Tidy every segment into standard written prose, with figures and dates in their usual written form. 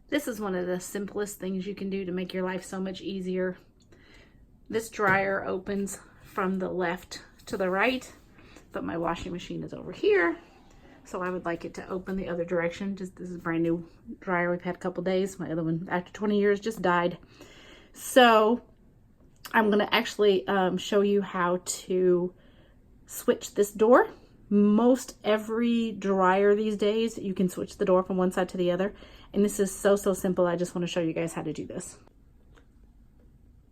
This is one of the simplest things you can do to make your life so much easier. This dryer opens from the left to the right, but my washing machine is over here. So I would like it to open the other direction. This is a brand new dryer we've had a couple days. My other one, after 20 years, just died. So I'm gonna actually show you how to switch this door. Most every dryer these days, you can switch the door from one side to the other. And this is so simple. I just want to show you guys how to do this.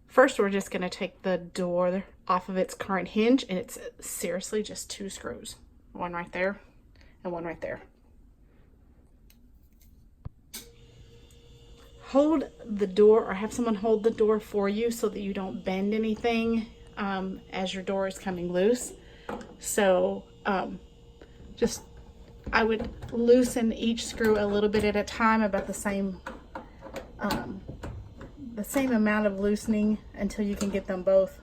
First, we're just going to take the door off of its current hinge, and it's seriously just 2 screws. One right there and one right there. Hold the door, or have someone hold the door for you so that you don't bend anything as your door is coming loose. So I would loosen each screw a little bit at a time, about the same amount of loosening until you can get them both.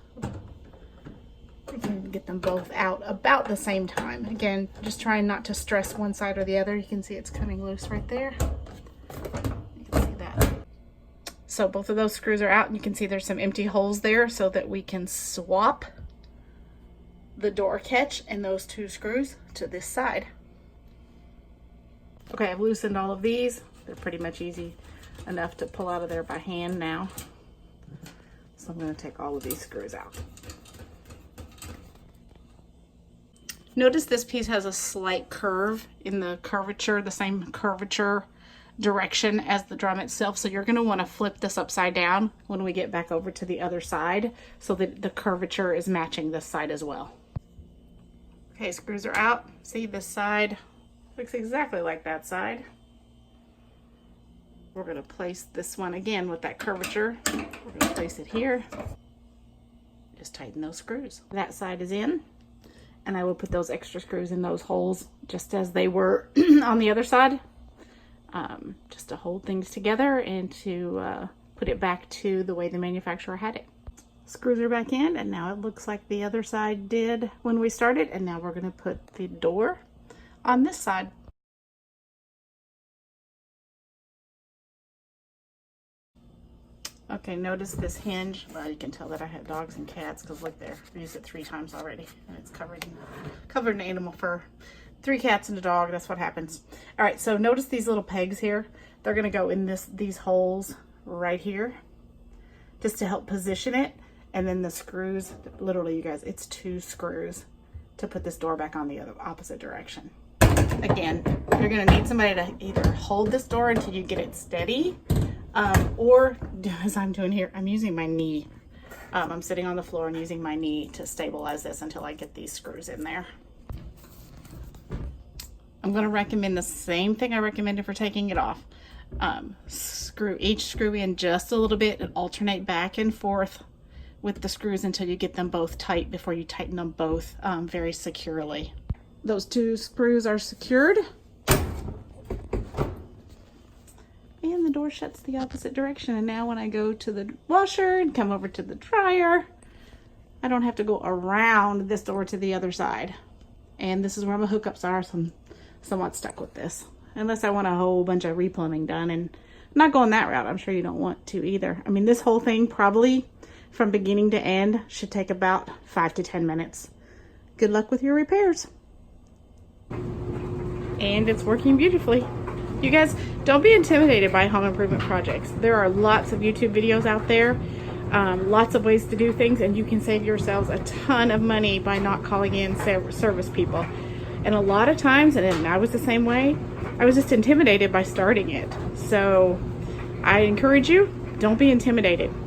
You can get them both out about the same time. Again, just trying not to stress one side or the other. You can see it's coming loose right there. You can see that. So both of those screws are out, and you can see there's some empty holes there so that we can swap the door catch and those 2 screws to this side. Okay, I've loosened all of these. They're pretty much easy enough to pull out of there by hand now. So I'm going to take all of these screws out. Notice this piece has a slight curve in the curvature, the same curvature direction as the drum itself. So you're going to want to flip this upside down when we get back over to the other side so that the curvature is matching this side as well. Okay, screws are out. See, this side looks exactly like that side. We're going to place this one again with that curvature. We're going to place it here. Just tighten those screws. That side is in, and I will put those extra screws in those holes just as they were on the other side, just to hold things together and to put it back to the way the manufacturer had it. Screws are back in, and now it looks like the other side did when we started. And now we're going to put the door on this side. Okay, notice this hinge. Well, you can tell that I have dogs and cats because look there, I've used it 3 times already, and it's covered in animal fur. 3 cats and a dog, that's what happens. All right, so notice these little pegs here. They're going to go in these holes right here just to help position it. And then the screws, literally you guys, it's 2 screws to put this door back on the opposite direction. Again, you're going to need somebody to either hold this door until you get it steady, or as I'm doing here, I'm using my knee. I'm sitting on the floor and using my knee to stabilize this until I get these screws in there. I'm going to recommend the same thing I recommended for taking it off. Screw each screw in just a little bit and alternate back and forth with the screws until you get them both tight before you tighten them both very securely. Those 2 screws are secured. And the door shuts the opposite direction. And now when I go to the washer and come over to the dryer, I don't have to go around this door to the other side. And this is where my hookups are, so I'm somewhat stuck with this. Unless I want a whole bunch of replumbing done, and I'm not going that route. I'm sure you don't want to either. I mean, this whole thing probably from beginning to end should take about 5 to 10 minutes. Good luck with your repairs. And it's working beautifully. You guys, don't be intimidated by home improvement projects. There are lots of YouTube videos out there, lots of ways to do things, and you can save yourselves a ton of money by not calling in service people. And a lot of times, and I was the same way, I was just intimidated by starting it. So I encourage you, don't be intimidated.